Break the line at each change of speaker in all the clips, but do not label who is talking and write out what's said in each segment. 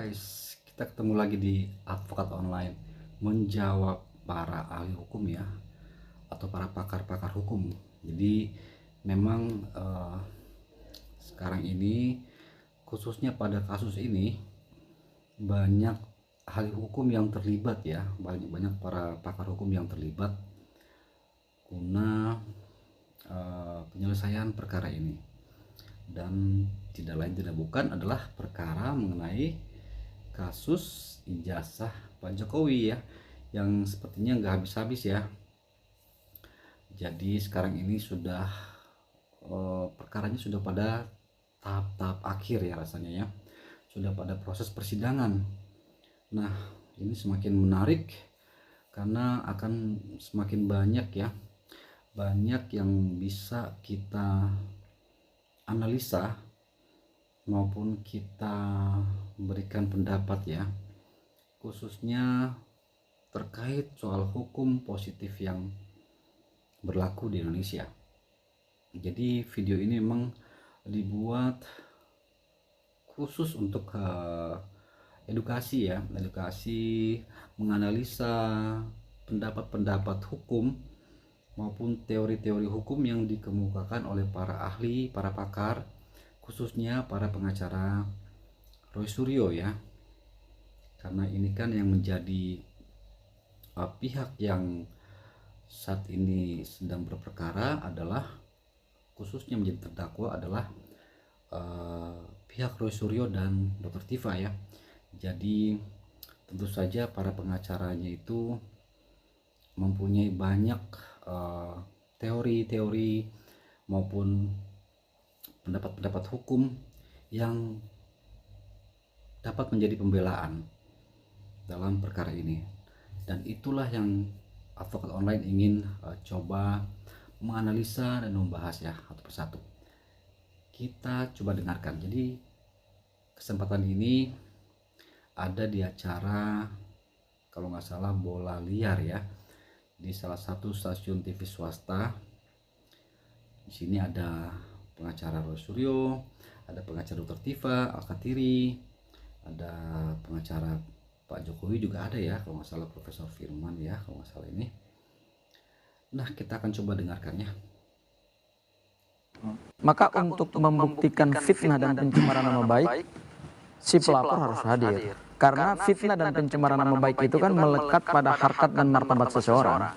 guys, kita ketemu lagi di Advokat Online menjawab para ahli hukum ya, atau para pakar-pakar hukum. Jadi memang sekarang ini khususnya pada kasus ini banyak ahli hukum yang terlibat ya, banyak para pakar hukum yang terlibat guna penyelesaian perkara ini. Dan tidak lain tidak bukan adalah perkara mengenai kasus ijazah Pak Jokowi ya, yang sepertinya nggak habis-habis ya. Jadi sekarang ini sudah perkaranya sudah pada tahap-tahap akhir ya rasanya ya, sudah pada proses persidangan. Nah ini semakin menarik karena akan semakin banyak yang bisa kita analisa maupun kita berikan pendapat ya, khususnya terkait soal hukum positif yang berlaku di Indonesia. Jadi video ini memang dibuat khusus untuk edukasi ya, edukasi menganalisa pendapat-pendapat hukum maupun teori-teori hukum yang dikemukakan oleh para ahli, para pakar, khususnya para pengacara Roy Suryo ya. Karena ini kan yang menjadi pihak yang saat ini sedang berperkara adalah, khususnya menjadi terdakwa adalah pihak Roy Suryo dan Dr. Tifa ya. Jadi tentu saja para pengacaranya itu mempunyai banyak teori-teori maupun pendapat-pendapat hukum yang dapat menjadi pembelaan dalam perkara ini. Dan itulah yang Advokat Online ingin coba menganalisa dan membahas ya satu persatu. Kita coba dengarkan. Jadi kesempatan ini ada di acara, kalau nggak salah, Bola Liar ya, di salah satu stasiun TV swasta. Di sini ada pengacara Roy Suryo, ada pengacara Dr. Tifa Al-Katiri, ada pengacara Pak Jokowi juga ada ya, kalau nggak salah Profesor Firman ya, kalau nggak salah ini. Nah kita akan coba dengarkannya.
Maka untuk membuktikan fitnah dan pencemaran nama baik, si pelapor harus hadir. Karena fitnah dan pencemaran nama baik itu kan melekat pada harkat dan martabat seseorang.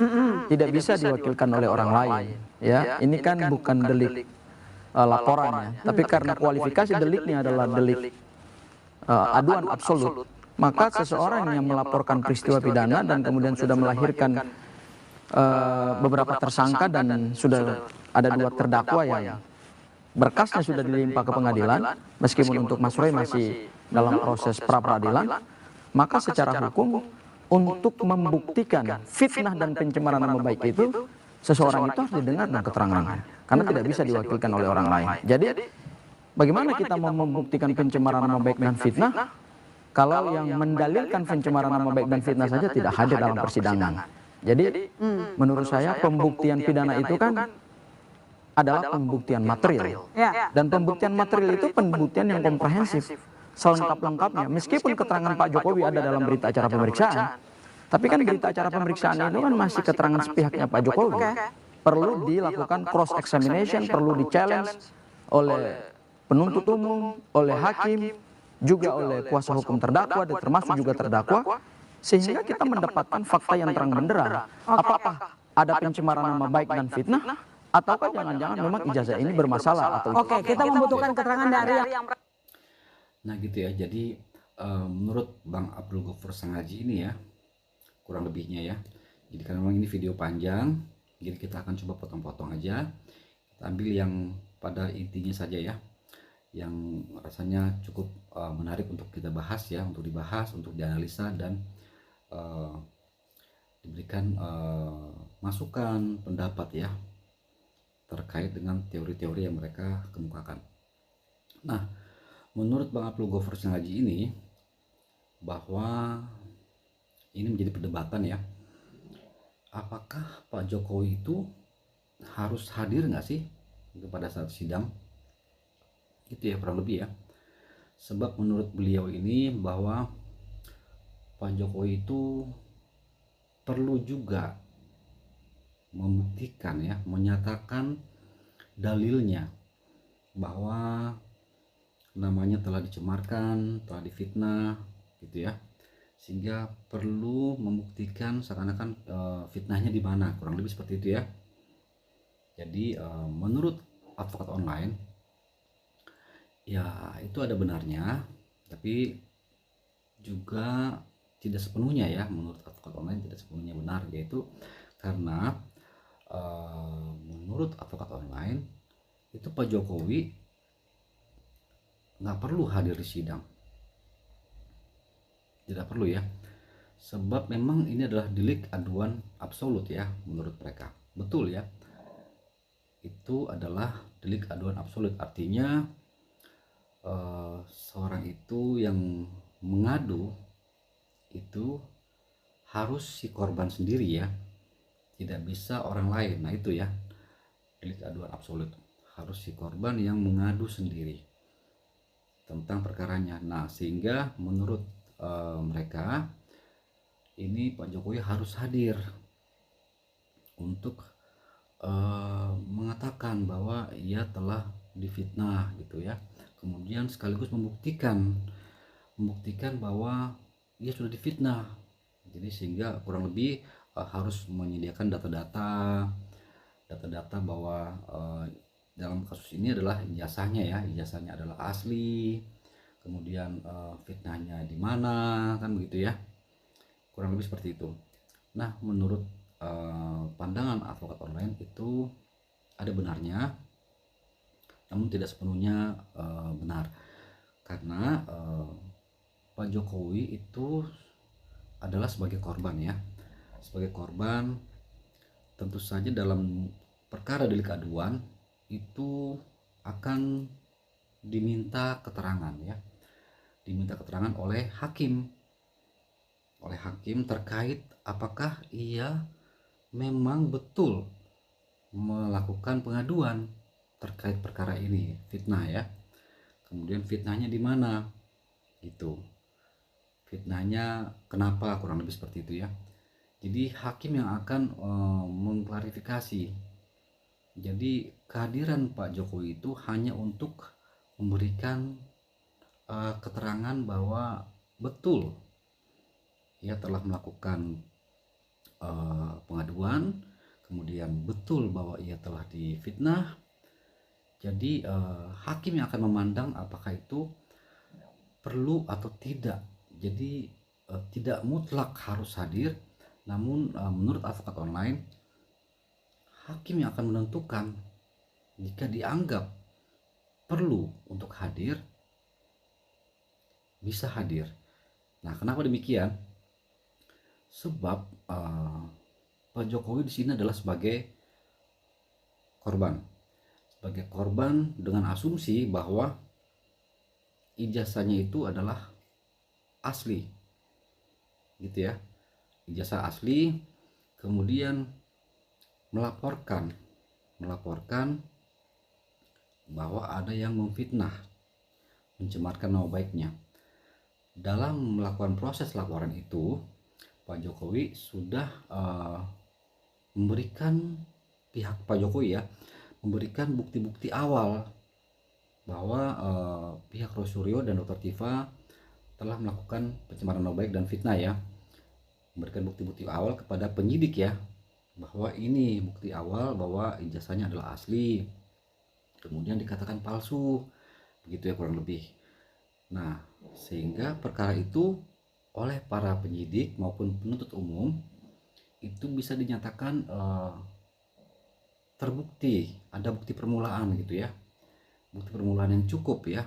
Tidak bisa diwakilkan oleh orang lain. Ya, ini kan bukan delik laporannya, tapi karena kualifikasi deliknya adalah delik aduan absolut, maka seseorang yang melaporkan peristiwa pidana dan kemudian sudah melahirkan beberapa tersangka dan sudah ada 2 terdakwa yang berkasnya sudah dilimpah ke pengadilan, meskipun untuk Mas Roy masih dalam proses pra peradilan, maka secara hukum untuk membuktikan fitnah dan pencemaran nama baik itu, seseorang itu harus didengarkan keterangannya, karena tidak bisa diwakilkan oleh orang lain. Jadi bagaimana kita mau membuktikan pencemaran nama baik dan fitnah kalau yang mendalilkan pencemaran nama baik dan fitnah saja tidak hadir dalam persidangan? Jadi menurut saya pembuktian pidana itu kan adalah pembuktian material. Dan pembuktian material itu pembuktian yang komprehensif, selengkap-lengkapnya. Meskipun keterangan Pak Jokowi ada dalam berita acara pemeriksaan, tapi kan berita acara pemeriksaan itu kan masih keterangan sepihaknya Pak Jokowi. Perlu dilakukan cross examination, perlu di-challenge oleh penuntut umum, oleh hakim, juga oleh kuasa hukum terdakwa, dan termasuk juga terdakwa, sehingga kita mendapatkan fakta yang terang benderang. Apakah ada pencemaran nama baik dan fitnah, ataukah jangan-jangan memang ijazah ini bermasalah atau
kita membutuhkan keterangan dari yang...
Nah gitu ya. Jadi menurut Bang Abdul Ghaffur Sangaji ini ya, kurang lebihnya ya. Jadi karena memang ini video panjang, jadi kita akan coba potong-potong aja. Kita ambil yang pada intinya saja ya, yang rasanya cukup menarik untuk kita bahas ya, untuk dibahas, untuk dianalisa dan diberikan masukan, pendapat ya, terkait dengan teori-teori yang mereka kemukakan. Nah, menurut Bang Abdul Ghaffur Sangaji ini, bahwa ini menjadi perdebatan ya, apakah Pak Jokowi itu harus hadir nggak sih pada saat sidang? Itu ya kurang lebih ya. Sebab menurut beliau ini bahwa Pak Jokowi itu perlu juga membuktikan ya, menyatakan dalilnya bahwa namanya telah dicemarkan, telah difitnah gitu ya. Sehingga perlu membuktikan seakan-akan fitnahnya di mana, kurang lebih seperti itu ya. Jadi menurut advokat online ya itu ada benarnya, tapi juga tidak sepenuhnya ya, menurut advokat online tidak sepenuhnya benar, yaitu karena menurut advokat online itu Pak Jokowi nggak perlu hadir di sidang, tidak perlu ya, sebab memang ini adalah delik aduan absolut ya menurut mereka. Betul ya, itu adalah delik aduan absolut, artinya seorang itu yang mengadu itu harus si korban sendiri ya, tidak bisa orang lain. Nah itu ya, delik aduan absolut, harus si korban yang mengadu sendiri tentang perkaranya. Nah sehingga menurut mereka ini Pak Jokowi harus hadir untuk mengatakan bahwa ia telah difitnah gitu ya, kemudian sekaligus membuktikan bahwa ia sudah difitnah. Jadi sehingga kurang lebih harus menyediakan data-data bahwa dalam kasus ini adalah ijazahnya ya, ijazahnya adalah asli, kemudian fitnahnya di mana, kan begitu ya, kurang lebih seperti itu. Nah menurut pandangan advokat online itu ada benarnya, namun tidak sepenuhnya benar, karena Pak Jokowi itu adalah sebagai korban ya, sebagai korban tentu saja dalam perkara delik aduan itu akan diminta keterangan ya, diminta keterangan oleh hakim terkait apakah ia memang betul melakukan pengaduan terkait perkara ini, fitnah ya, kemudian fitnahnya di mana gitu, fitnahnya kenapa, kurang lebih seperti itu ya. Jadi hakim yang akan mengklarifikasi. Jadi kehadiran Pak Jokowi itu hanya untuk memberikan keterangan bahwa betul ia telah melakukan pengaduan, kemudian betul bahwa ia telah difitnah. Jadi hakim yang akan memandang apakah itu perlu atau tidak. Jadi tidak mutlak harus hadir, namun menurut advokat online hakim yang akan menentukan jika dianggap perlu untuk hadir, bisa hadir. Nah kenapa demikian? Sebab Pak Jokowi di sini adalah sebagai korban dengan asumsi bahwa ijazahnya itu adalah asli gitu ya, ijazah asli, kemudian melaporkan bahwa ada yang memfitnah, mencemarkan nama baiknya. Dalam melakukan proses laporan itu Pak Jokowi sudah memberikan, pihak Pak Jokowi ya, memberikan bukti-bukti awal bahwa pihak Rosuryo dan Dr. Tifa telah melakukan pencemaran nama baik dan fitnah ya, memberikan bukti-bukti awal kepada penyidik ya, bahwa ini bukti awal bahwa ijazahnya adalah asli, kemudian dikatakan palsu, begitu ya kurang lebih. Nah sehingga perkara itu oleh para penyidik maupun penuntut umum itu bisa dinyatakan terbukti, ada bukti permulaan gitu ya, bukti permulaan yang cukup ya,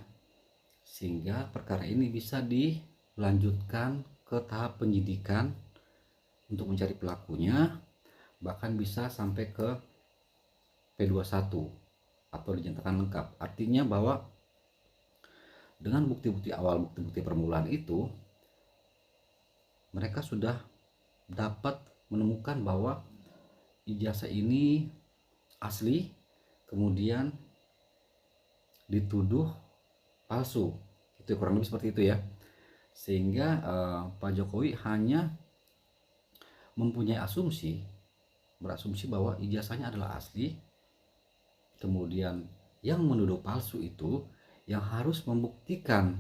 sehingga perkara ini bisa dilanjutkan ke tahap penyidikan untuk mencari pelakunya, bahkan bisa sampai ke P21 atau dinyatakan lengkap. Artinya bahwa dengan bukti-bukti awal, bukti-bukti permulaan itu, mereka sudah dapat menemukan bahwa ijazah ini asli, kemudian dituduh palsu Itu kurang lebih seperti itu ya. Sehingga Pak Jokowi hanya mempunyai berasumsi bahwa ijazahnya adalah asli. Kemudian yang menuduh palsu itu yang harus membuktikan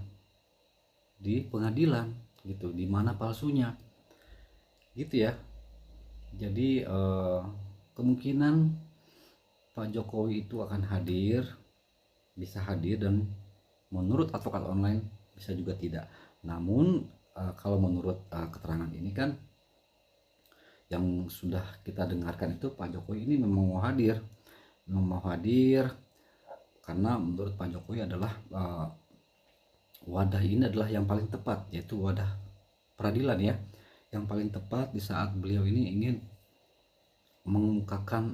di pengadilan gitu, di mana palsunya gitu ya. Jadi kemungkinan Pak Jokowi itu akan bisa hadir, dan menurut advokat online bisa juga tidak. Namun kalau menurut keterangan ini kan yang sudah kita dengarkan itu, Pak Jokowi ini memang mau hadir karena menurut Pak Jokowi adalah wadah ini adalah yang paling tepat, yaitu wadah peradilan ya, yang paling tepat di saat beliau ini ingin mengemukakan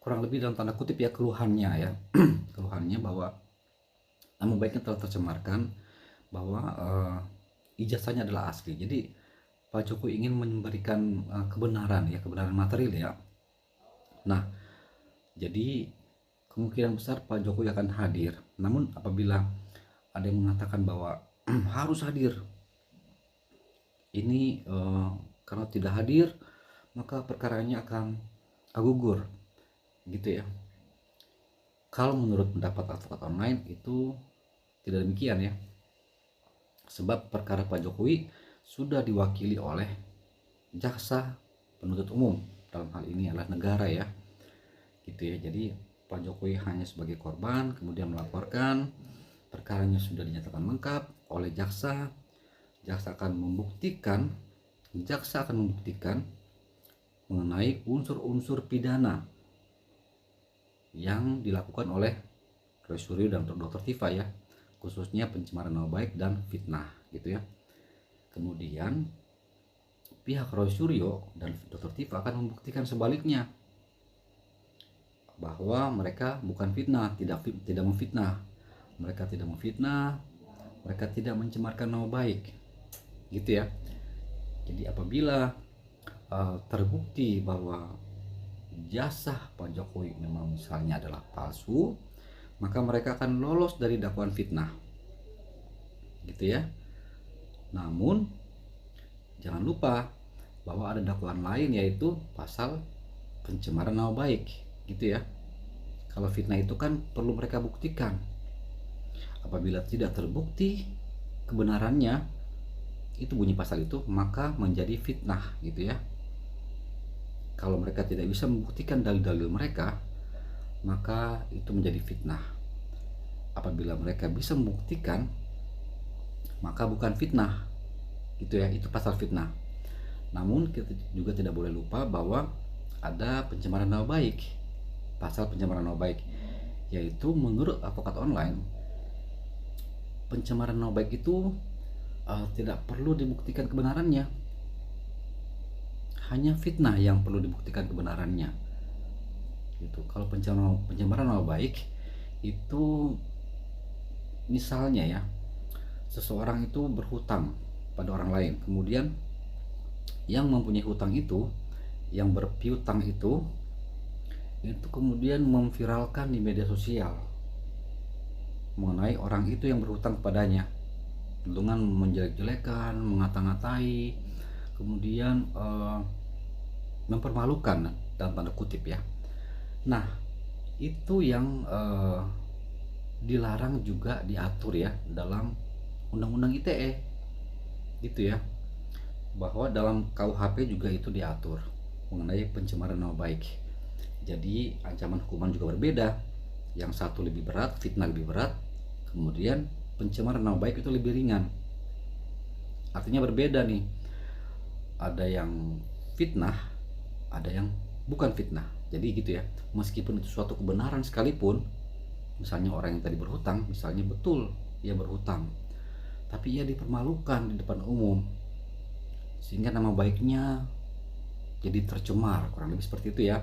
kurang lebih dalam tanda kutip ya keluhannya ya keluhannya bahwa nama baiknya telah tercemarkan, bahwa ijazahnya adalah asli. Jadi Pak Jokowi ingin memberikan kebenaran material ya. Nah, jadi kemungkinan besar Pak Jokowi akan hadir. Namun apabila ada yang mengatakan bahwa harus hadir, ini karena tidak hadir maka perkaranya akan gugur gitu ya. Kalau menurut pendapat advokat online itu tidak demikian ya, sebab perkara Pak Jokowi sudah diwakili oleh jaksa penuntut umum, dalam hal ini adalah negara ya gitu ya. Jadi Pak Jokowi hanya sebagai korban, kemudian melaporkan, perkaranya sudah dinyatakan lengkap oleh jaksa. Jaksa akan membuktikan mengenai unsur-unsur pidana yang dilakukan oleh Roy Suryo dan Dr. Tifa ya, khususnya pencemaran nama baik dan fitnah gitu ya. Kemudian pihak Roy Suryo dan Dr. Tifa akan membuktikan sebaliknya, bahwa mereka bukan fitnah, tidak memfitnah, mereka tidak mencemarkan nama baik gitu ya. Jadi apabila terbukti bahwa jasa Pak Jokowi memang misalnya adalah palsu, maka mereka akan lolos dari dakwaan fitnah gitu ya. Namun jangan lupa bahwa ada dakwaan lain, yaitu pasal pencemaran nama baik gitu ya. Kalau fitnah itu kan perlu mereka buktikan. Apabila tidak terbukti kebenarannya, itu bunyi pasal itu, maka menjadi fitnah gitu ya. Kalau mereka tidak bisa membuktikan dalil-dalil mereka, maka itu menjadi fitnah. Apabila mereka bisa membuktikan, maka bukan fitnah gitu ya, itu pasal fitnah. Namun kita juga tidak boleh lupa bahwa ada pencemaran nama baik, pasal pencemaran nama baik, yaitu menurut advokat online, pencemaran nama baik itu tidak perlu dibuktikan kebenarannya, hanya fitnah yang perlu dibuktikan kebenarannya gitu. Kalau pencemaran nama baik itu misalnya ya, seseorang itu berhutang pada orang lain, kemudian yang mempunyai hutang itu, yang berpiutang itu kemudian memviralkan di media sosial mengenai orang itu yang berhutang kepadanya dengan menjelek-jelekan, mengata-ngatai, kemudian mempermalukan dalam tanda kutip ya. Nah, itu yang dilarang juga diatur ya dalam Undang-Undang ITE gitu ya, bahwa dalam KUHP juga itu diatur mengenai pencemaran nama baik. Jadi ancaman hukuman juga berbeda, yang satu lebih berat, fitnah lebih berat, kemudian pencemaran nama baik itu lebih ringan. Artinya berbeda nih, ada yang fitnah, ada yang bukan fitnah. Jadi gitu ya, meskipun itu suatu kebenaran sekalipun, misalnya orang yang tadi berhutang, misalnya betul ia berhutang, tapi ia dipermalukan di depan umum, sehingga nama baiknya jadi tercemar, kurang lebih seperti itu ya.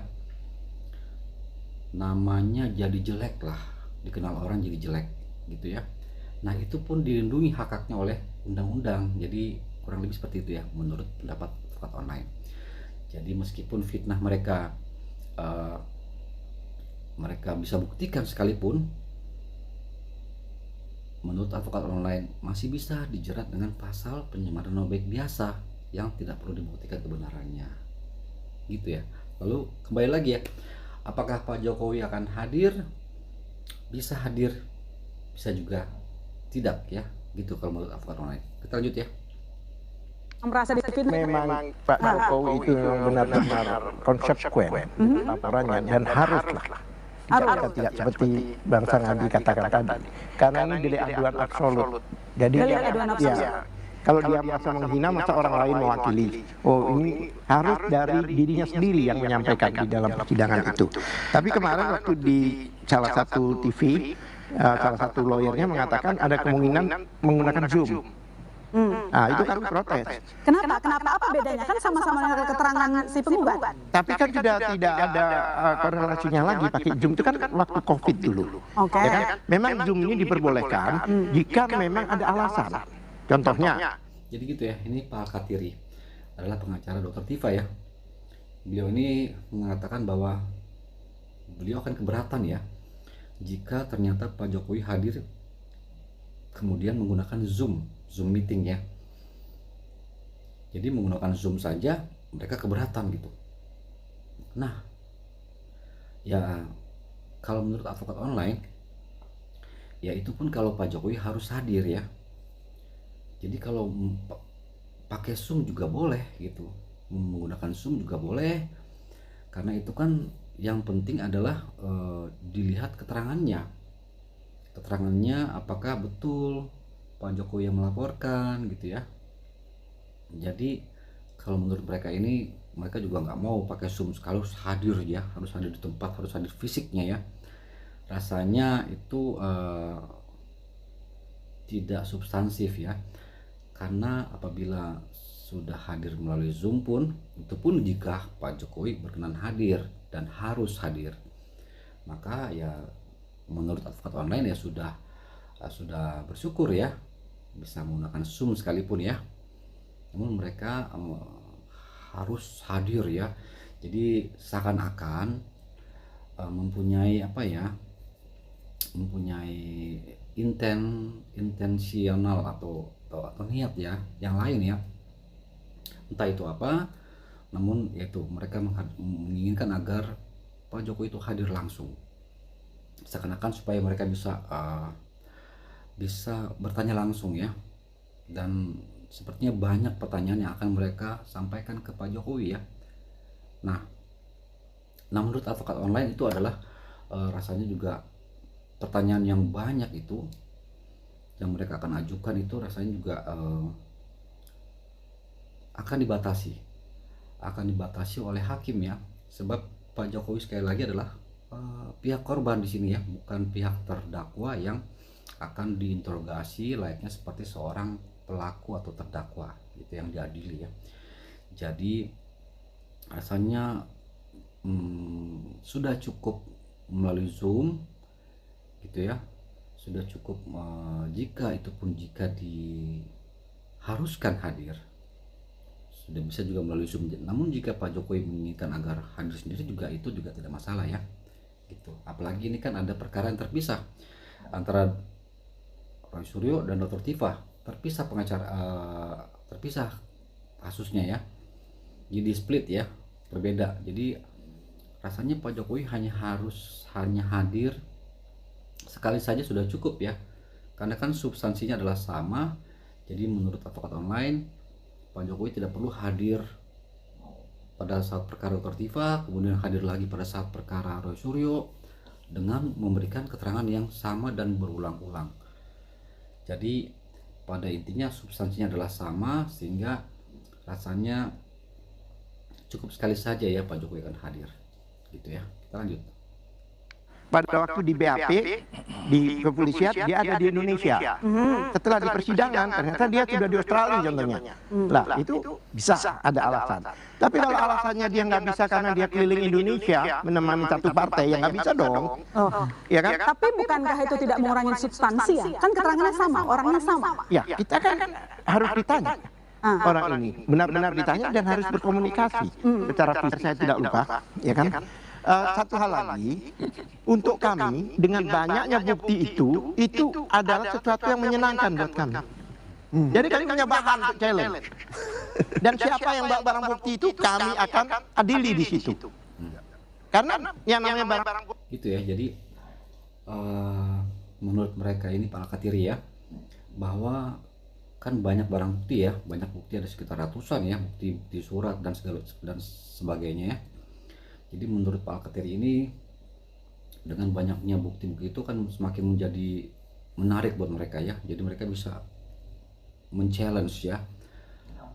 Namanya jadi jelek lah, dikenal orang jadi jelek gitu ya. Nah, itu pun dilindungi hak-haknya oleh undang-undang. Jadi kurang lebih seperti itu ya menurut pendapat advokat online. Jadi meskipun fitnah mereka bisa buktikan sekalipun, menurut advokat online masih bisa dijerat dengan pasal pencemaran nama baik biasa yang tidak perlu dibuktikan kebenarannya, gitu ya. Lalu kembali lagi ya, apakah Pak Jokowi akan hadir? Bisa hadir, bisa juga tidak ya, gitu kalau menurut advokat online. Kita lanjut ya.
Merasa difitnah.
Memang Pak Jokowi itu benar-benar konsekuen laporannya dan haruslah tidak, tidak seperti Bang Sangadi katakan tadi, karena ini delik aduan absolut. Jadi
Delik aduan absolut.
ya, kalau dia merasa menghina, masa orang lain mewakili. Oh, ini harus dari dirinya sendiri yang menyampaikan di dalam persidangan itu. Tapi kemarin waktu di salah satu TV, salah satu lawyernya mengatakan ada kemungkinan menggunakan Zoom. Nah, itu kan protes.
Kenapa? Kenapa? Apa bedanya? Kan sama-sama dengan keterangan si penggugat.
Tapi kan sudah tidak ada korelasinya lagi pakai Zoom, itu kan waktu COVID dulu.
Oke.
Ya kan? Memang Zoom ini diperbolehkan jika memang ada alasan. Contohnya,
Jadi gitu ya, ini Pak Katiri adalah pengacara Dr. Tifa ya. Beliau ini mengatakan bahwa beliau akan keberatan ya jika ternyata Pak Jokowi hadir kemudian menggunakan Zoom meeting ya. Jadi menggunakan Zoom saja mereka keberatan gitu. Nah, ya kalau menurut advokat online, ya itu pun kalau Pak Jokowi harus hadir ya. Jadi kalau pakai Zoom juga boleh gitu, menggunakan Zoom juga boleh, karena itu kan yang penting adalah dilihat keterangannya apakah betul Pak Jokowi yang melaporkan gitu ya. Jadi kalau menurut mereka ini, mereka juga nggak mau pakai Zoom, harus hadir ya, harus hadir di tempat, harus hadir fisiknya ya. Rasanya itu tidak substansif ya. Karena apabila sudah hadir melalui Zoom pun, itu pun jika Pak Jokowi berkenan hadir dan harus hadir, maka ya menurut advokat online ya sudah bersyukur ya bisa menggunakan Zoom sekalipun ya. Namun mereka harus hadir ya. Jadi seakan-akan mempunyai apa ya? Mempunyai intensional atau niat ya yang lain ya, entah itu apa, namun yaitu mereka menginginkan agar Pak Jokowi itu hadir langsung, seakan-akan supaya mereka bisa bertanya langsung ya, dan sepertinya banyak pertanyaan yang akan mereka sampaikan ke Pak Jokowi ya. Nah menurut advokat online itu adalah rasanya juga pertanyaan yang banyak itu yang mereka akan ajukan itu rasanya juga akan dibatasi oleh hakim ya, sebab Pak Jokowi sekali lagi adalah pihak korban di sini ya, bukan pihak terdakwa yang akan diinterogasi layaknya seperti seorang pelaku atau terdakwa gitu yang diadili ya. Jadi rasanya sudah cukup melalui Zoom gitu ya, sudah cukup jika diharuskan hadir, sudah bisa juga melalui Zoom. Namun jika Pak Jokowi menginginkan agar hadir sendiri juga itu juga tidak masalah ya gitu. Apalagi ini kan ada perkara yang terpisah antara Roy Suryo dan Dr. Tifa, terpisah terpisah kasusnya ya, jadi split ya, berbeda. Jadi rasanya Pak Jokowi hanya hadir sekali saja sudah cukup ya, karena kan substansinya adalah sama. Jadi menurut advokat online, Pak Jokowi tidak perlu hadir pada saat perkara Dr. Tifa, kemudian hadir lagi pada saat perkara Roy Suryo dengan memberikan keterangan yang sama dan berulang-ulang. Jadi pada intinya substansinya adalah sama, sehingga rasanya cukup sekali saja ya Pak Jokowi akan hadir gitu ya. Kita lanjut.
pada waktu di BAP di kepolisian dia ada di Indonesia. Setelah di persidangan ternyata dia sudah di Australia contohnya. Lah itu bisa ada alasan. Tapi kalau alasannya dia nggak bisa karena dia keliling Indonesia menemani satu partai, ya nggak bisa dong. Ya kan?
Tapi bukankah itu tidak mengurangi substansi ya? Kan keterangannya sama, orangnya sama.
Ya kita kan harus ditanya. Orang ini benar-benar ditanya dan harus berkomunikasi secara fisik, saya tidak lupa, ya kan? satu hal lagi, untuk kami dengan banyaknya bukti itu adalah sesuatu yang menyenangkan buat kami. Jadi kami punya bahan untuk challenge. Dan siapa yang bawa barang bukti itu kami akan adili di situ. Karena yang namanya barang bukti
Gitu ya. Jadi menurut mereka ini Pak Alkatiri ya, bahwa kan banyak barang bukti ya, banyak bukti, ada sekitar ratusan ya, bukti surat dan segala dan sebagainya ya. Jadi menurut Pak Alkatiri ini, dengan banyaknya bukti-bukti itu kan semakin menjadi menarik buat mereka ya. Jadi mereka bisa men-challenge ya,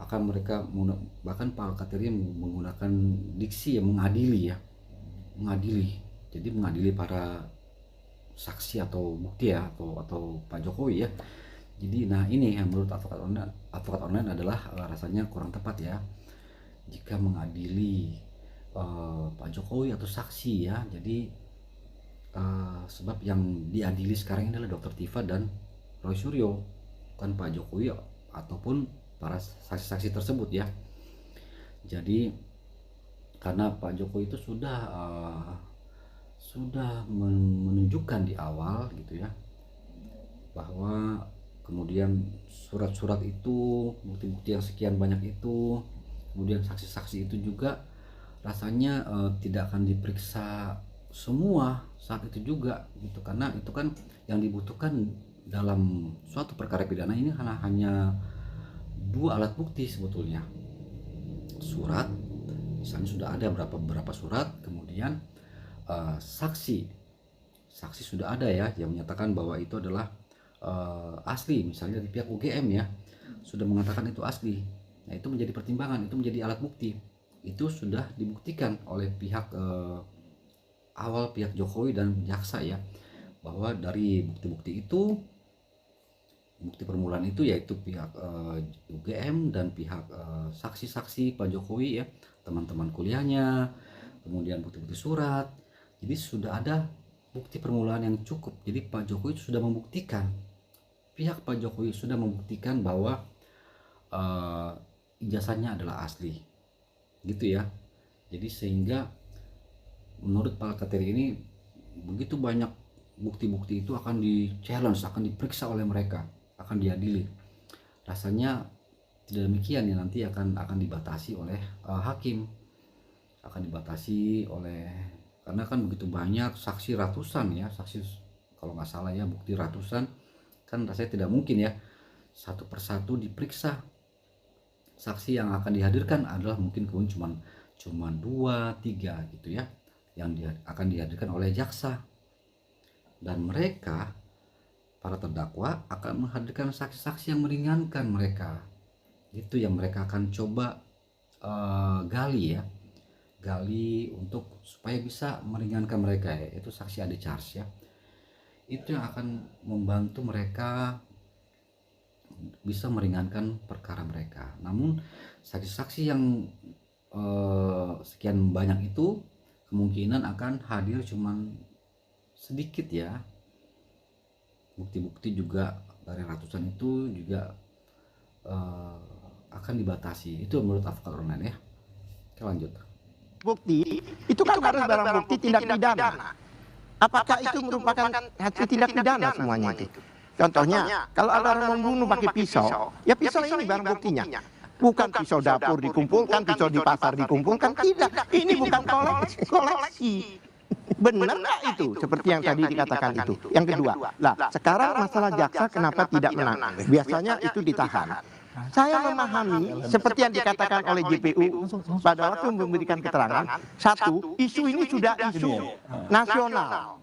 akan mereka bahkan Pak Alkatiri menggunakan diksi yang mengadili ya, mengadili. Jadi mengadili para saksi atau bukti ya, atau Pak Jokowi ya. Jadi nah ini yang menurut advokat online adalah rasanya kurang tepat ya, jika mengadili Pak Jokowi atau saksi ya. Jadi sebab yang diadili sekarang ini adalah Dr. Tifa dan Roy Suryo, bukan Pak Jokowi ataupun para saksi-saksi tersebut ya. Jadi karena Pak Jokowi itu sudah menunjukkan di awal gitu ya, bahwa kemudian surat-surat itu, bukti-bukti yang sekian banyak itu, kemudian saksi-saksi itu juga rasanya tidak akan diperiksa semua saat itu juga gitu, karena itu kan yang dibutuhkan dalam suatu perkara pidana ini hanya dua alat bukti sebetulnya. Surat, misalnya sudah ada beberapa surat, kemudian saksi sudah ada ya, yang menyatakan bahwa itu adalah asli, misalnya dari pihak UGM ya, sudah mengatakan itu asli. Nah itu menjadi pertimbangan, itu menjadi alat bukti, itu sudah dibuktikan oleh pihak awal, pihak Jokowi dan jaksa ya, bahwa dari bukti-bukti itu, bukti permulaan itu yaitu pihak UGM dan pihak saksi-saksi Pak Jokowi ya, teman-teman kuliahnya, kemudian bukti-bukti surat. Jadi sudah ada bukti permulaan yang cukup. Jadi Pak Jokowi sudah membuktikan, pihak Pak Jokowi sudah membuktikan bahwa ijazahnya adalah asli gitu ya. Jadi sehingga menurut Pak Alkatiri ini, begitu banyak bukti-bukti itu akan di-challenge, akan diperiksa oleh mereka, akan diadili. Rasanya tidak demikian ya, nanti akan dibatasi oleh hakim, akan dibatasi oleh, karena kan begitu banyak saksi, ratusan ya saksi, kalau nggak salah ya, bukti ratusan, kan rasanya tidak mungkin ya satu persatu diperiksa. Saksi yang akan dihadirkan adalah mungkin cuman 2-3 gitu ya, yang akan dihadirkan oleh jaksa, dan mereka para terdakwa akan menghadirkan saksi-saksi yang meringankan mereka. Itu yang mereka akan coba gali untuk supaya bisa meringankan mereka ya, itu saksi ade charge ya. Itu yang akan membantu mereka bisa meringankan perkara mereka. Namun saksi-saksi yang sekian banyak itu kemungkinan akan hadir cuman sedikit ya. Bukti-bukti juga dari ratusan itu juga akan dibatasi. Itu menurut advokat online ya. Kita lanjut.
bukti itu kan harus barang bukti tindak pidana. Apakah itu merupakan hasil tindak pidana semuanya itu? Contohnya, kalau ada orang membunuh pakai pisau, ya pisau ini barang buktinya. Bukan pisau dapur dikumpulkan, pisau di pasar dikumpulkan, tidak. Ini bukan koleksi. Benar nggak itu? Seperti yang tadi dikatakan itu. Yang kedua, lah sekarang masalah jaksa kenapa tidak menang? Biasanya itu ditahan. Saya memahami seperti yang dikatakan oleh JPU pada waktu memberikan keterangan. Satu, isu ini sudah isu nasional.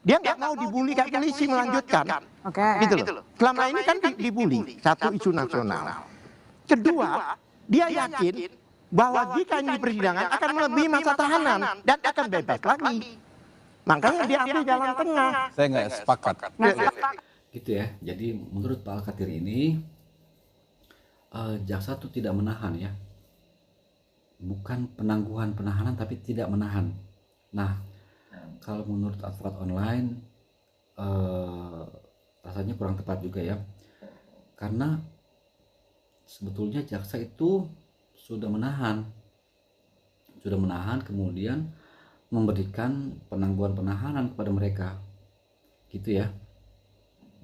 Dia nggak mau dibully kayak polisi melanjutkan. Gitu loh. Selama ini kan dibully. Satu, isu nasional. Kedua, dia yakin bahwa jika ini persidangan akan melebihi masa tahanan dan akan bebas lagi. Makanya dia ambil jalan tengah.
Saya nggak sepakat.
Gitu ya. Jadi menurut Pak Alkatiri ini, jaksa itu tidak menahan ya, bukan penangguhan penahanan, tapi tidak menahan. Nah, kalau menurut advokat online rasanya kurang tepat juga ya, karena sebetulnya jaksa itu sudah menahan, kemudian memberikan penangguhan penahanan kepada mereka, gitu ya.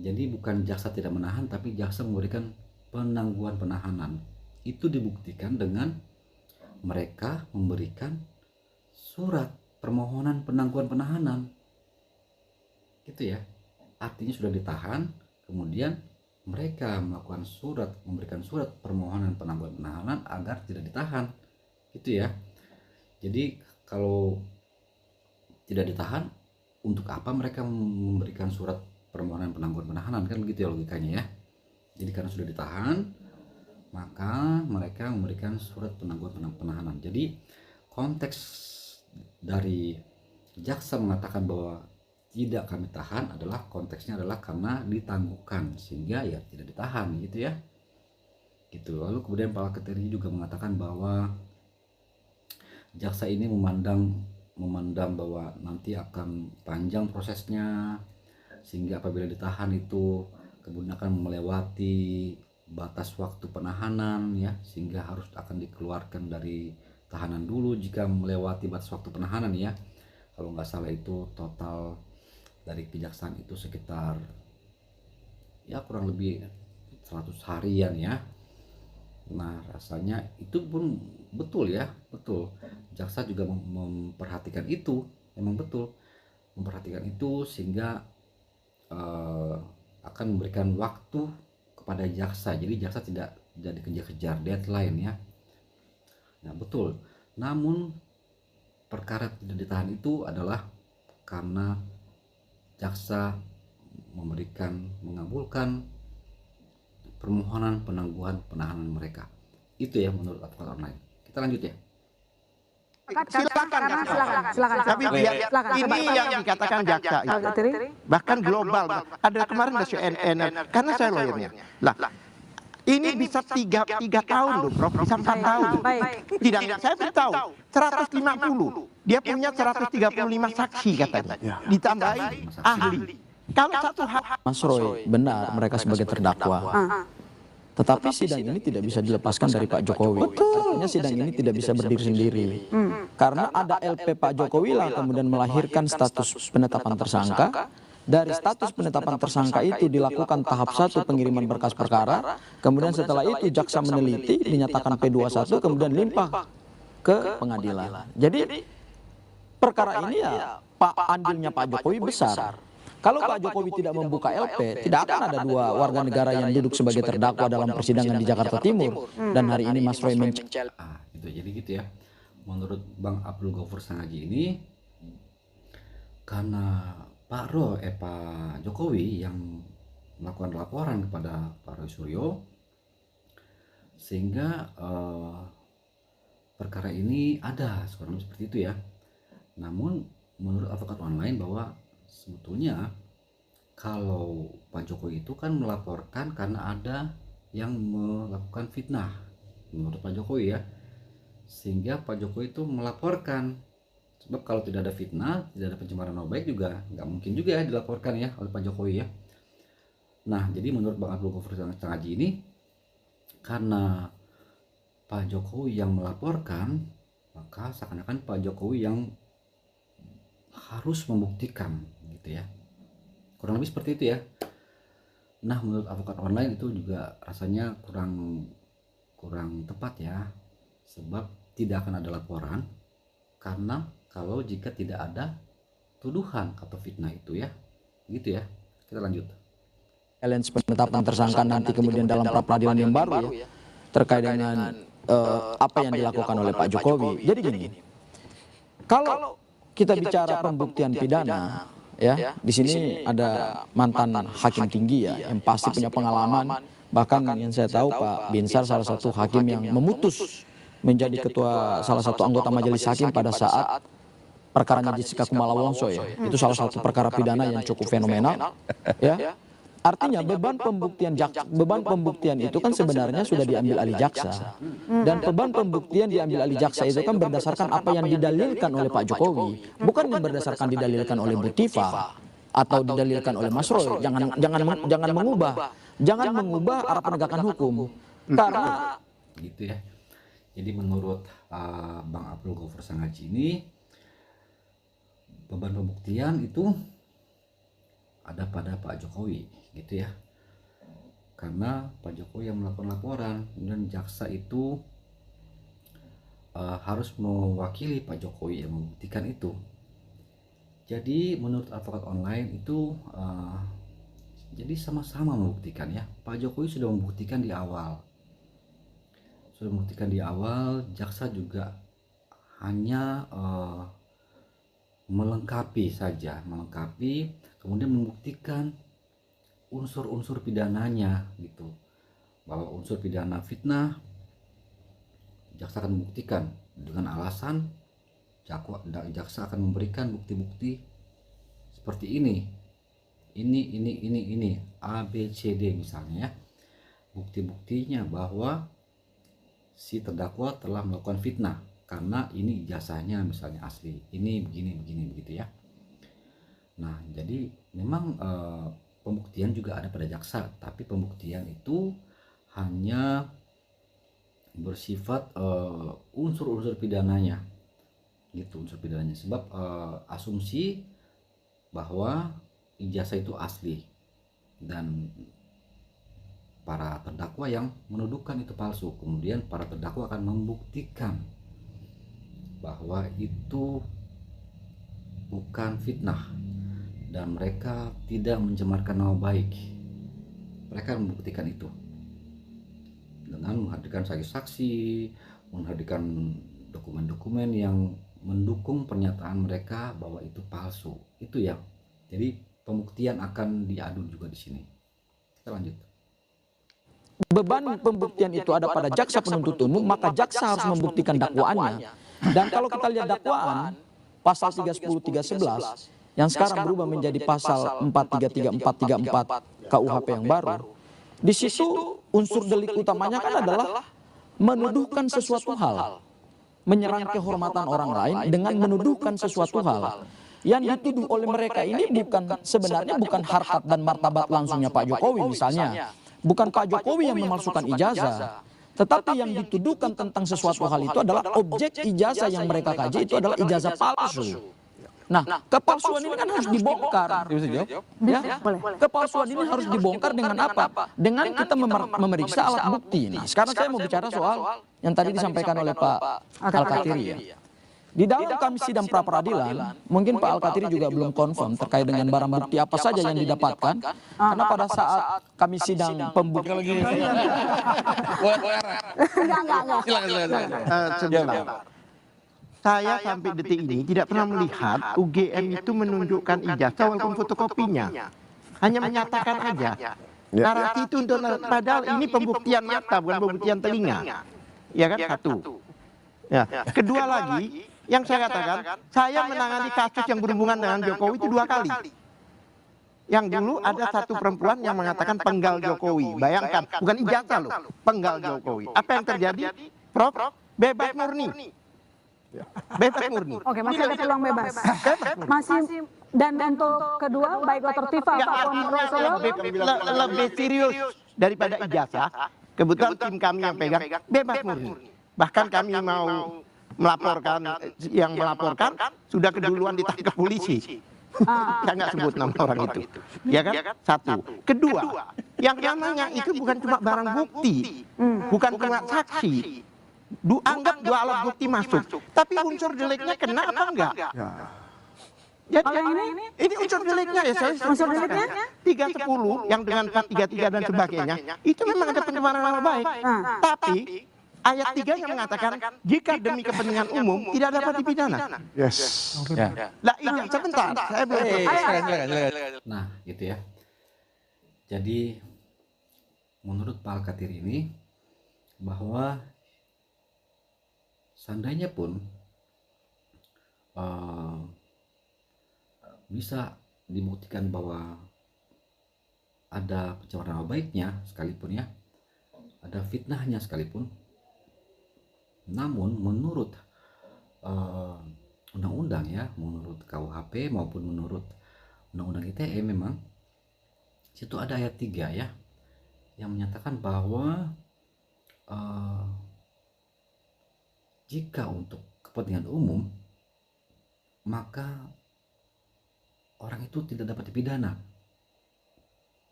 Jadi bukan jaksa tidak menahan, tapi jaksa memberikan penangguhan penahanan. Itu dibuktikan dengan mereka memberikan surat permohonan penangguhan penahanan, gitu ya. Artinya sudah ditahan, kemudian mereka memberikan surat permohonan penangguhan penahanan agar tidak ditahan, gitu ya. Jadi kalau tidak ditahan, untuk apa mereka memberikan surat permohonan penangguhan penahanan, kan begitu ya logikanya ya. Jadi karena sudah ditahan, maka mereka memberikan surat penangguhan penahanan. Jadi konteks dari jaksa mengatakan bahwa tidak kami tahan adalah konteksnya adalah karena ditangguhkan, sehingga ya tidak ditahan, gitu ya. Gitu. Lalu kemudian Pak Ketiri juga mengatakan bahwa jaksa ini memandang bahwa nanti akan panjang prosesnya, sehingga apabila ditahan itu kemudian akan melewati batas waktu penahanan ya, sehingga harus akan dikeluarkan dari tahanan dulu jika melewati batas waktu penahanan ya. Kalau nggak salah itu total dari kejaksaan itu sekitar ya kurang lebih 100 harian ya. Nah rasanya itu pun betul ya, betul. Jaksa juga memperhatikan itu, memang betul memperhatikan itu, sehingga akan memberikan waktu kepada jaksa. Jadi jaksa tidak jadi kejar-kejar deadline ya. Nah betul. Namun perkara tidak ditahan itu adalah karena jaksa mengabulkan permohonan penangguhan penahanan mereka. Itu ya menurut advokat online. Kita lanjut ya.
Silakan.
Silakan.
Tapi ini yang dikatakan jaksa itu. Bahkan global. Ada kemarin ada CNN. Karena saya lawyernya. Lah, ini bisa 3 tahun loh, Prof. Bisa 4 tahun. Tidak, saya beritahu 150. Dia punya 135 saksi katanya. Ditambahi ahli. Kalau satu hak
Mas Roy, benar mereka sebagai terdakwa. Tetapi sidang ini tidak bisa dilepaskan dari Pak Jokowi. Artinya sidang ini tidak bisa berdiri sendiri. Karena ada LP Pak Jokowi lah kemudian melahirkan status penetapan tersangka. Dari status penetapan tersangka itu dilakukan tahap 1 pengiriman berkas perkara. Kemudian setelah itu jaksa meneliti, dinyatakan P21, kemudian limpah ke pengadilan. Jadi perkara ini ya andilnya Pak Jokowi besar. Kalau Pak Jokowi tidak membuka LP, tidak akan ada 2 warga negara yang duduk sebagai terdakwa dalam persidangan di Jakarta Timur. Dan hari ini Mas Roy
Itu jadi gitu ya. Menurut Bang Abdul Ghaffur Sangaji ini, karena Pak Jokowi yang melakukan laporan kepada Pak Roy Suryo, sehingga perkara ini ada sekurang lebih seperti itu ya. Namun menurut advokat online bahwa sebetulnya kalau Pak Jokowi itu kan melaporkan karena ada yang melakukan fitnah menurut Pak Jokowi ya, sehingga Pak Jokowi itu melaporkan. Sebab kalau tidak ada fitnah, tidak ada pencemaran nama baik juga nggak mungkin juga ya dilaporkan ya oleh Pak Jokowi ya. Nah jadi menurut Bang Abdul Ghaffur Sangaji ini, karena Pak Jokowi yang melaporkan, maka seakan-akan Pak Jokowi yang harus membuktikan gitu ya, kurang lebih seperti itu ya. Nah menurut advokat online itu juga rasanya kurang tepat ya, sebab tidak akan ada laporan karena kalau jika tidak ada tuduhan atau fitnah itu ya, gitu ya. Kita lanjut.
challenge penetapan tersangka nanti kemudian dalam pra peradilan yang baru ya, terkait dengan apa yang dilakukan oleh Pak Jokowi. Jadi gini, kalau kita bicara pembuktian pidana, ya di sini ada mantan hakim tinggi ya, yang pasti punya pengalaman. Bahkan yang saya tahu Pak Binsar salah satu hakim yang memutus menjadi ketua salah satu anggota majelis hakim pada saat perkaranya Jessica Kumala Wongso ya. Itu salah satu perkara pidana yang cukup fenomenal ya. Artinya beban pembuktian itu kan sebenarnya sudah diambil alih jaksa. Dan beban pembuktian diambil alih jaksa itu kan berdasarkan apa yang didalilkan oleh Pak Jokowi, bukan yang berdasarkan didalilkan oleh Bu Tifa atau didalilkan oleh Mas Roy. Jangan mengubah arah penegakan hukum. Karena
gitu ya. Jadi menurut Bang Abdul Ghaffur Sangaji ini, beban pembuktian itu ada pada Pak Jokowi gitu ya, karena Pak Jokowi yang melakukan laporan dan jaksa itu harus mewakili Pak Jokowi yang membuktikan itu. Jadi menurut advokat online itu jadi sama-sama membuktikan ya. Pak Jokowi sudah membuktikan di awal, jaksa juga hanya melengkapi, kemudian membuktikan unsur-unsur pidananya gitu, bahwa unsur pidana fitnah jaksa akan membuktikan dengan alasan jaksa akan memberikan bukti-bukti seperti ini A B C D misalnya ya, bukti-buktinya bahwa si terdakwa telah melakukan fitnah karena ini ijazahnya misalnya asli, ini begini begitu ya. Nah jadi memang pembuktian juga ada pada jaksa, tapi pembuktian itu hanya bersifat unsur-unsur pidananya gitu, sebab asumsi bahwa ijazah itu asli dan para terdakwa yang menuduhkan itu palsu, kemudian para terdakwa akan membuktikan bahwa itu bukan fitnah dan mereka tidak mencemarkan nama baik. Mereka membuktikan itu dengan menghadirkan saksi-saksi, menghadirkan dokumen-dokumen yang mendukung pernyataan mereka bahwa itu palsu. Itu ya. Jadi pembuktian akan diadu juga di sini. Kita lanjut.
Beban pembuktian itu ada pada jaksa penuntut umum, maka jaksa harus membuktikan dakwaannya. Dan kalau kita lihat dakwaan pasal 310 311 yang sekarang berubah menjadi pasal 433 434 KUHP yang baru, di situ unsur delik utamanya kan adalah menuduhkan sesuatu hal, menyerang kehormatan orang lain dengan menuduhkan sesuatu hal. Yang dituduh oleh mereka ini sebenarnya bukan harkat dan martabat langsungnya Pak Jokowi misalnya, bukan Pak Jokowi yang memalsukan ijazah, tetapi yang dituduhkan tentang sesuatu hal itu adalah objek ijazah yang mereka kaji itu adalah ijazah palsu. Nah, kepalsuan ini kan harus dibongkar. Ya, kepalsuan ini harus dibongkar dengan apa? Dengan kita memeriksa alat bukti. Nah, sekarang saya mau bicara soal yang tadi disampaikan oleh Pak Al-Katiri ya. Di dalam kami sidang pra peradilan, mungkin Pak Al-Katiri juga belum confirm terkait dengan barang bukti apa saja yang didapatkan, karena pada saat kami sidang pembuktian
Sebentar. Saya sampai detik ini tidak pernah melihat UGM itu menunjukkan ijazah walaupun fotokopinya. Hanya menyatakan aja. Narasi itu untuk padahal ini pembuktian mata bukan pembuktian telinga. Ya kan satu. Ya. Kedua lagi yang saya katakan, saya menangani kasus yang berhubungan dengan Jokowi itu 2 kali. Yang dulu ada satu perempuan yang mengatakan penggal Jokowi. Bayangkan, bukan ijazah loh, penggal Jokowi. Apa yang terjadi? Prof, bebas murni. Bebas murni.
Oke, masih ada peluang bebas. Masih, dan untuk kedua, baik Dr. Tifa maupun Rasulullah,
lebih serius daripada ijazah. Kebetulan tim kami yang pegang bebas murni. Bahkan kami mau melaporkan, yang melaporkan sudah keduluan ditangkap polisi. Saya nggak sebut nama orang itu. Ya kan? Satu. Kedua, yang namanya itu bukan cuma barang bukti, bukan cuma saksi. Anggap 2 alat bukti masuk, tapi unsur deliknya kena apa enggak? Jadi ini unsur deliknya ya, saya unsur deliknya 310 yang dengan 433 dan sebagainya itu memang ada pencemaran nama baik. Tapi ayat 3 yang mengatakan jika demi kepentingan umum tidak dapat dipidana.
Yes.
Lah ini sebentar, saya belum selesai.
Nah, gitu ya. Jadi menurut Pak Al-Katiri ini bahwa seandainya pun bisa dibuktikan bahwa ada pencemaran nama baiknya sekalipun ya, ada fitnahnya sekalipun, namun menurut undang-undang ya, menurut KUHP maupun menurut undang-undang ITE memang situ ada ayat 3 ya yang menyatakan bahwa jika untuk kepentingan umum maka orang itu tidak dapat dipidana,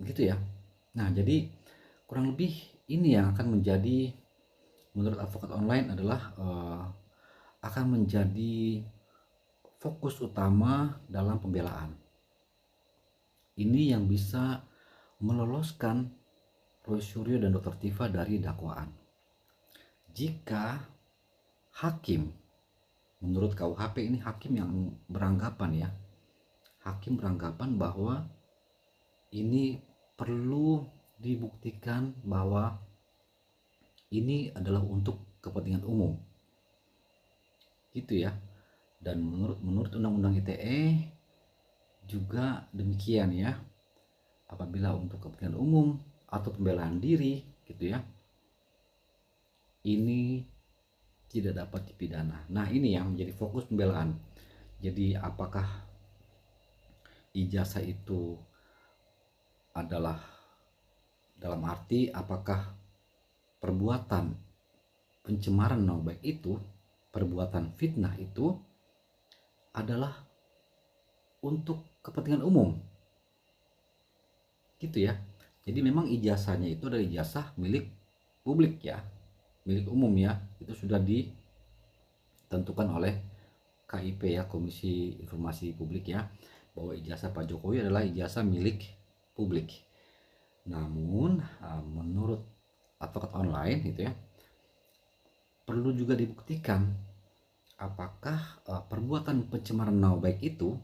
gitu ya. Nah, jadi kurang lebih ini yang akan menjadi, menurut advokat online adalah akan menjadi fokus utama dalam pembelaan. Ini yang bisa meloloskan Roy Suryo dan Dr. Tifa dari dakwaan. Jika hakim, menurut KUHP ini hakim yang beranggapan ya, hakim beranggapan bahwa ini perlu dibuktikan bahwa ini adalah untuk kepentingan umum, gitu ya. Dan menurut Undang-Undang ITE juga demikian ya, apabila untuk kepentingan umum atau pembelaan diri, gitu ya, ini tidak dapat dipidana. Nah, ini yang menjadi fokus pembelaan. Jadi apakah ijazah itu adalah dalam arti apakah perbuatan pencemaran nama baik itu, perbuatan fitnah itu adalah untuk kepentingan umum, gitu ya. Jadi memang ijazahnya itu adalah ijazah milik publik ya, milik umum ya. Itu sudah ditentukan oleh KIP ya, Komisi Informasi Publik ya, bahwa ijazah Pak Jokowi adalah ijazah milik publik. Namun menurut advokat online gitu ya, perlu juga dibuktikan apakah perbuatan pencemaran nama baik itu,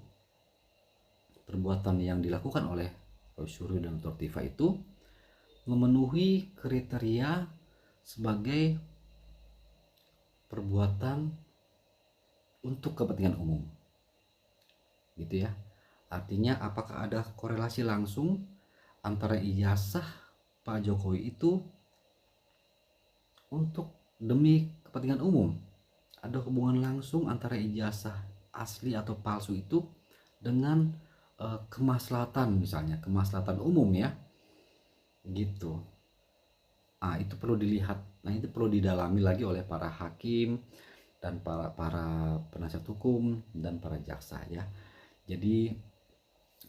perbuatan yang dilakukan oleh Roy Suryo dan Dr. Tifa itu memenuhi kriteria sebagai perbuatan untuk kepentingan umum, gitu ya. Artinya apakah ada korelasi langsung antara ijazah Pak Jokowi itu untuk demi kepentingan umum, ada hubungan langsung antara ijazah asli atau palsu itu dengan kemaslahatan, misalnya kemaslahatan umum ya, gitu. Itu perlu dilihat. Nah, itu perlu didalami lagi oleh para hakim dan para penasihat hukum dan para jaksa ya. Jadi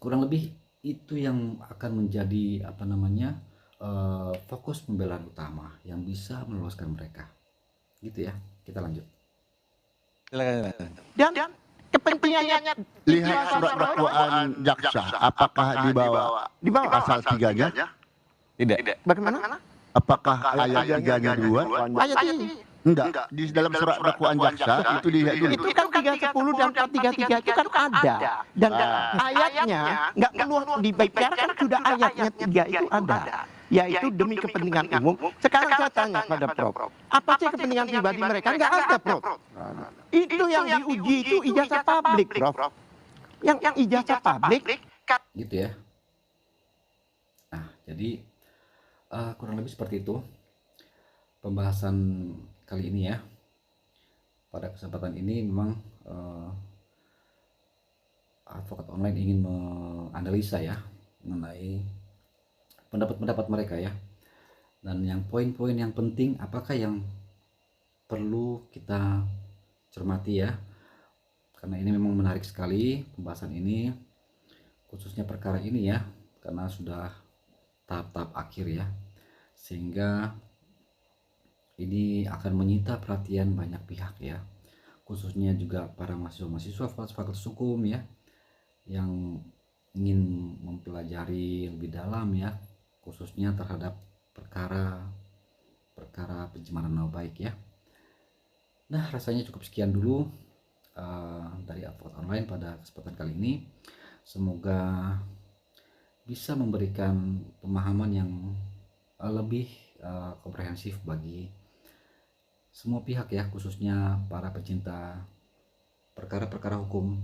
kurang lebih itu yang akan menjadi fokus pembelaan utama yang bisa meloloskan mereka, gitu ya. Kita lanjut.
Dan kepentingannya
Lihat surat dakwaan jaksa, apakah di bawah pasal 3-nya?
Tidak.
bagaimana?
Apakah ayat 3-nya duluan?
Ayat ini.
Enggak, di dalam surat dakwaan jaksa itu dilihat dulu.
Itu kan 310 dan 433 itu kan ada. Dan ayatnya nggak perlu dibicarakan, sudah ayatnya 3 itu ada. Yaitu demi kepentingan umum. Sekarang saya tanya pada Prof, apa sih kepentingan pribadi mereka? Nggak ada, Prof. Itu yang diuji itu ijazah publik, Prof. Yang ijazah publik
Gitu ya. Nah, jadi kurang lebih seperti itu pembahasan kali ini ya. Pada kesempatan ini memang advokat online ingin menganalisa ya mengenai pendapat-pendapat mereka ya, dan yang poin-poin yang penting apakah yang perlu kita cermati ya, karena ini memang menarik sekali pembahasan ini, khususnya perkara ini ya, karena sudah tahap-tahap akhir ya, sehingga ini akan menyita perhatian banyak pihak ya, khususnya juga para mahasiswa fakultas hukum ya, yang ingin mempelajari lebih dalam ya, khususnya terhadap perkara pencemaran nama baik ya. Nah, rasanya cukup sekian dulu dari advokat online pada kesempatan kali ini. Semoga bisa memberikan pemahaman yang lebih komprehensif bagi semua pihak ya, khususnya para pecinta perkara-perkara hukum